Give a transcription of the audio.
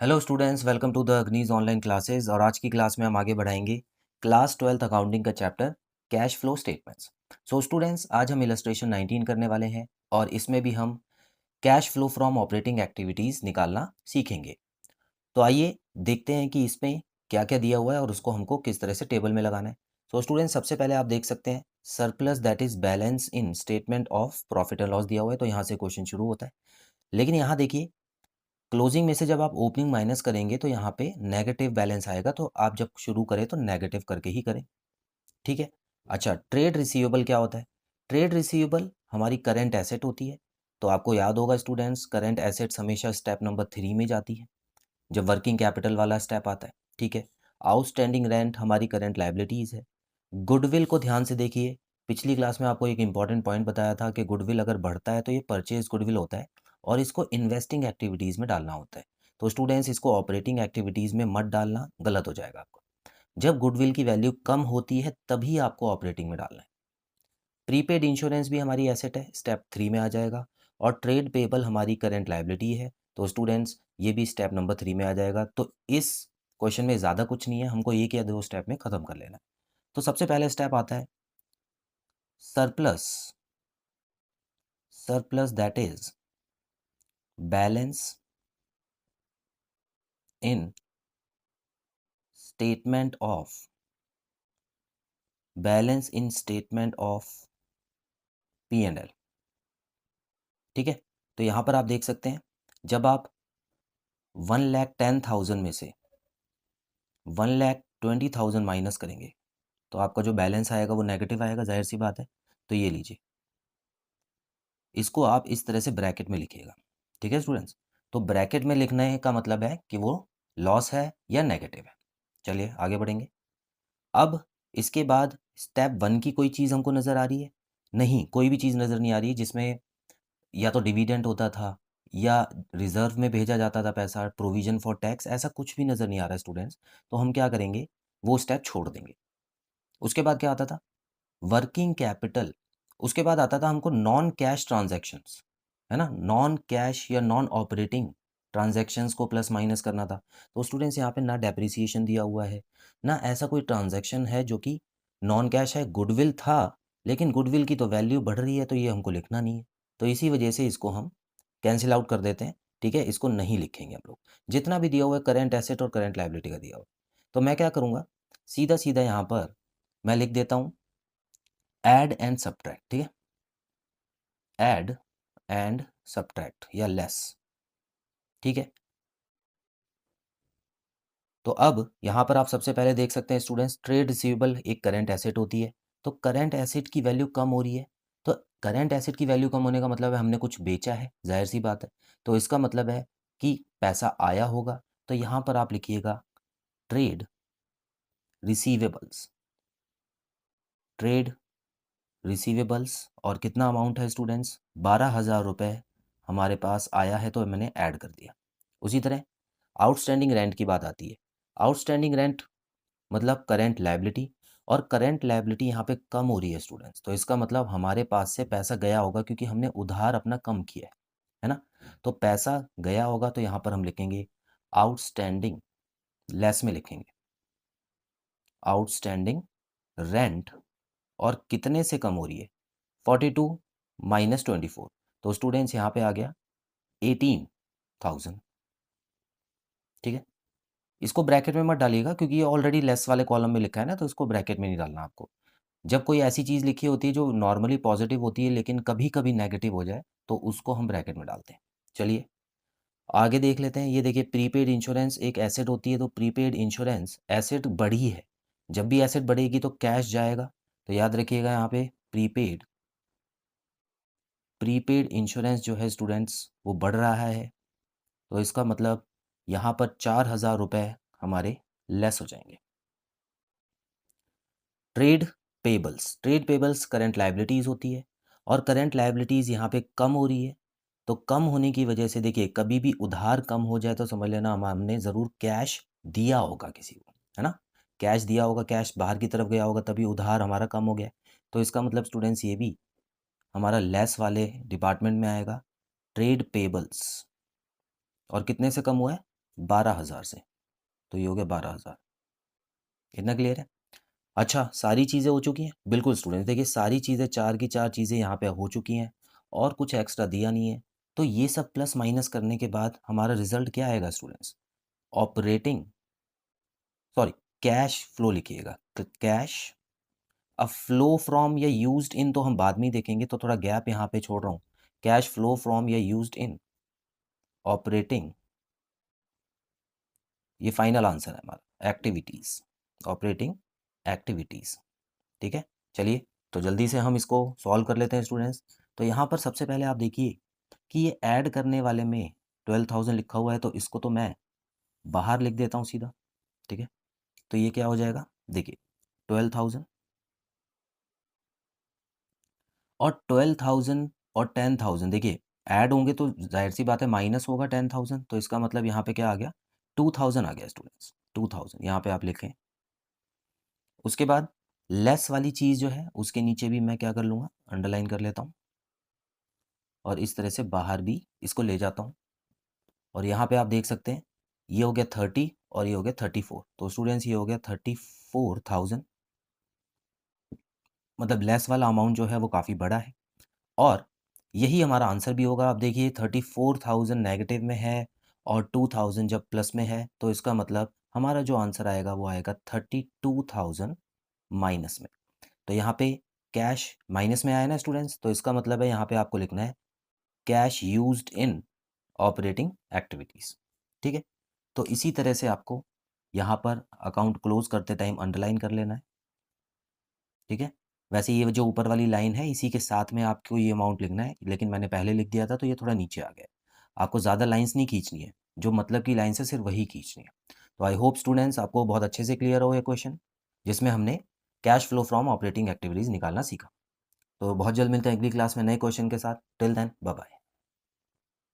Hello students, welcome to the अग्नीज online classes. और आज की क्लास में हम आगे बढ़ाएंगे क्लास 12th अकाउंटिंग का chapter cash flow statements. So students, आज हम इलस्ट्रेशन 19 करने वाले हैं और इसमें भी हम cash flow from operating activities निकालना सीखेंगे। तो आइए देखते हैं कि इसमें क्या क्या दिया हुआ है और उसको हमको किस तरह से टेबल में लगाना है। सो स्टूडेंट्स, सबसे पहले आप देख सकते हैं surplus that is balance in statement of profit and loss दिया हुआ है, तो यहाँ से क्वेश्चन शुरू होता है। लेकिन यहाँ देखिए, क्लोजिंग में से जब आप ओपनिंग माइनस करेंगे तो यहाँ पे नेगेटिव बैलेंस आएगा, तो आप जब शुरू करें तो नेगेटिव करके ही करें। ठीक है। अच्छा, ट्रेड रिसीवेबल क्या होता है? ट्रेड रिसीवेबल हमारी करंट एसेट होती है। तो आपको याद होगा स्टूडेंट्स, करंट एसेट्स हमेशा स्टेप नंबर 3 में जाती है जब वर्किंग कैपिटल वाला स्टेप आता है। ठीक है। आउटस्टैंडिंग रेंट हमारी करंट लाइबिलिटीज़ है। गुडविल को ध्यान से देखिए। पिछली क्लास में आपको एक इंपॉर्टेंट पॉइंट बताया था कि गुडविल अगर बढ़ता है तो ये परचेज गुडविल होता है और इसको इन्वेस्टिंग एक्टिविटीज़ में डालना होता है। तो स्टूडेंट्स, इसको ऑपरेटिंग एक्टिविटीज़ में मत डालना, गलत हो जाएगा आपको। जब गुडविल की वैल्यू कम होती है तभी आपको ऑपरेटिंग में डालना है। प्रीपेड इंश्योरेंस भी हमारी एसेट है, स्टेप 3 में आ जाएगा। और ट्रेड पेबल हमारी करंट लाइबिलिटी है, तो स्टूडेंट्स ये भी स्टेप नंबर 3 में आ जाएगा। तो इस क्वेश्चन में ज़्यादा कुछ नहीं है, हमको एक या दो स्टेप में ख़त्म कर लेना है। तो सबसे पहले स्टेप आता है surplus. Surplus that is balance in statement of balance in statement of P and L. ठीक है। तो यहां पर आप देख सकते हैं, जब आप 1,10,000 में से 1,20,000 माइनस करेंगे तो आपका जो बैलेंस आएगा वो नेगेटिव आएगा, जाहिर सी बात है। तो ये लीजिए, इसको आप इस तरह से ब्रैकेट में लिखिएगा। ठीक है स्टूडेंट्स। तो ब्रैकेट में लिखने का मतलब है कि वो लॉस है या नेगेटिव है। चलिए आगे बढ़ेंगे। अब इसके बाद स्टेप 1 की कोई चीज़ हमको नज़र आ रही है? नहीं, कोई भी चीज़ नज़र नहीं आ रही है जिसमें या तो डिविडेंड होता था या रिज़र्व में भेजा जाता था पैसा, प्रोविज़न फॉर टैक्स, ऐसा कुछ भी नज़र नहीं आ रहा है स्टूडेंट्स। तो हम क्या करेंगे, वो स्टेप छोड़ देंगे। उसके बाद क्या आता था? Working capital. उसके बाद आता था हमको नॉन कैश ट्रांज़ैक्शंस, है ना? नॉन कैश या नॉन ऑपरेटिंग ट्रांज़ैक्शंस को प्लस माइनस करना था। तो स्टूडेंट्स, यहाँ पे ना डेप्रिसिएशन दिया हुआ है, ना ऐसा कोई ट्रांज़ैक्शन है जो कि नॉन कैश है। गुडविल था, लेकिन गुडविल की तो वैल्यू बढ़ रही है, तो ये हमको लिखना नहीं है। तो इसी वजह से इसको हम कैंसल आउट कर देते हैं। ठीक है, इसको नहीं लिखेंगे हम लोग। जितना भी दिया हुआ है करंट एसेट और करंट लायबिलिटी का दिया हुआ है। तो मैं क्या करूँगा, सीधा-सीधा यहाँ पर मैं लिख देता हूँ ऐड एंड सब्ट्रैक्ट। ठीक है, ऐड एंड सब्ट्रैक्ट या लेस। ठीक है। तो अब यहाँ पर आप सबसे पहले देख सकते हैं स्टूडेंट्स, ट्रेड रिसीवेबल एक करंट एसेट होती है। तो करंट एसेट की वैल्यू कम हो रही है, तो करंट एसेट की वैल्यू कम होने का मतलब है हमने कुछ बेचा है, जाहिर सी बात है। तो इसका मतलब है कि पैसा आया होगा। तो यहाँ पर आप लिखिएगा ट्रेड रिसीवेबल्स। ट्रेड रिसीवेबल्स, और कितना अमाउंट है स्टूडेंट्स? 12,000 रुपये हमारे पास आया है, तो मैंने ऐड कर दिया। उसी तरह आउटस्टैंडिंग रेंट की बात आती है। आउटस्टैंडिंग रेंट मतलब करंट लायबिलिटी, और करंट लायबिलिटी यहाँ पे कम हो रही है स्टूडेंट्स, तो इसका मतलब हमारे पास से पैसा गया होगा क्योंकि हमने उधार अपना कम किया है ना? तो पैसा गया होगा, तो यहाँ पर हम लिखेंगे आउटस्टैंडिंग, लेस में लिखेंगे आउटस्टैंडिंग रेंट। और कितने से कम हो रही है? 42 माइनस 24। तो स्टूडेंट्स यहाँ पे आ गया 18,000। ठीक है। इसको ब्रैकेट में मत डालिएगा क्योंकि ये ऑलरेडी लेस वाले कॉलम में लिखा है ना, तो इसको ब्रैकेट में नहीं डालना आपको। जब कोई ऐसी चीज़ लिखी होती है जो नॉर्मली पॉजिटिव होती है लेकिन कभी कभी नेगेटिव हो जाए, तो उसको हम ब्रैकेट में डालते हैं। चलिए आगे देख लेते हैं। ये देखिए, प्रीपेड इंश्योरेंस एक एसेट होती है, तो प्रीपेड इंश्योरेंस एसेट बढ़ी है। जब भी एसेट बढ़ेगी तो कैश जाएगा। तो याद रखिएगा यहाँ पे प्रीपेड प्रीपेड इंश्योरेंस जो है स्टूडेंट्स वो बढ़ रहा है। तो इसका मतलब यहाँ पर 4,000 रुपये हमारे लेस हो जाएंगे। ट्रेड पेबल्स करंट लायबिलिटीज़ होती है, और करंट लायबिलिटीज़ यहाँ पे कम हो रही है। तो कम होने की वजह से देखिए, कभी भी उधार कम हो जाए तो समझ लेना हमने ज़रूर कैश दिया होगा किसी को, है ना? कैश दिया होगा, कैश बाहर की तरफ गया होगा, तभी उधार हमारा कम हो गया। तो इसका मतलब स्टूडेंट्स ये भी हमारा लेस वाले डिपार्टमेंट में आएगा, ट्रेड पेबल्स। और कितने से कम हुआ है? 12,000 से, तो ये हो गया 12,000। इतना क्लियर है? अच्छा, सारी चीज़ें हो चुकी हैं? बिल्कुल स्टूडेंट्स, देखिए सारी चीज़ें 4 की 4 चीज़ें यहाँ पे हो चुकी हैं और कुछ एक्स्ट्रा दिया नहीं है। तो ये सब प्लस माइनस करने के बाद हमारा रिज़ल्ट क्या आएगा students? Operating sorry cash flow लिखिएगा। क कैश अब फ्लो फ्रॉम या यूज्ड इन तो हम बाद में ही देखेंगे, तो थोड़ा गैप यहाँ पे छोड़ रहा हूँ। कैश फ्लो फ्रॉम या यूज्ड इन ऑपरेटिंग, ये फाइनल आंसर है हमारा, एक्टिविटीज़, ऑपरेटिंग एक्टिविटीज़। ठीक है? चलिए, तो जल्दी से हम इसको सॉल्व कर लेते हैं स्टूडेंट्स। तो यहाँ पर सबसे पहले आप देखिए कि ये ऐड करने वाले में 12,000 लिखा हुआ है, तो इसको तो मैं बाहर लिख देता हूँ सीधा। ठीक है? तो ये क्या हो जाएगा? देखिए 12,000 और 12,000 और 10,000, देखिए ऐड होंगे तो ज़ाहिर सी बात है माइनस होगा 10,000, तो इसका मतलब यहाँ पे क्या आ गया? 2,000 आ गया स्टूडेंट्स, 2,000 यहाँ पे आप लिखें। उसके बाद लेस वाली चीज़ जो है उसके नीचे भी मैं क्या कर लूँगा? अंडरलाइन कर लेता हूँ और इस तरह से बाहर भी इसको ले जाता हूँ। और यहाँ पे आप देख सकते हैं ये हो गया 30 और ये हो गया 34, तो स्टूडेंट्स ये हो गया 34,000, मतलब लेस वाला अमाउंट जो है वो काफ़ी बड़ा है और यही हमारा आंसर भी होगा। आप देखिए 34,000 नेगेटिव में है और 2,000 जब प्लस में है, तो इसका मतलब हमारा जो आंसर आएगा वो आएगा 32,000 माइनस में। तो यहाँ पे कैश माइनस में आया ना स्टूडेंट्स, तो इसका मतलब है यहाँ पे आपको लिखना है cash used in operating activities. ठीक है? तो इसी तरह से आपको यहाँ पर अकाउंट क्लोज करते टाइम अंडरलाइन कर लेना है। ठीक है? वैसे ये जो ऊपर वाली लाइन है इसी के साथ में आपको ये अमाउंट लिखना है, लेकिन मैंने पहले लिख दिया था तो ये थोड़ा नीचे आ गया है। आपको ज़्यादा लाइन्स नहीं खींचनी है, जो मतलब की लाइन्स है सिर्फ वही खींचनी है। तो आई होप स्टूडेंट्स आपको बहुत अच्छे से क्लियर हो ये क्वेश्चन, जिसमें हमने cash flow from operating activities निकालना सीखा। तो बहुत जल्द मिलते हैं अगली क्लास में नए क्वेश्चन के साथ। Till then bye bye.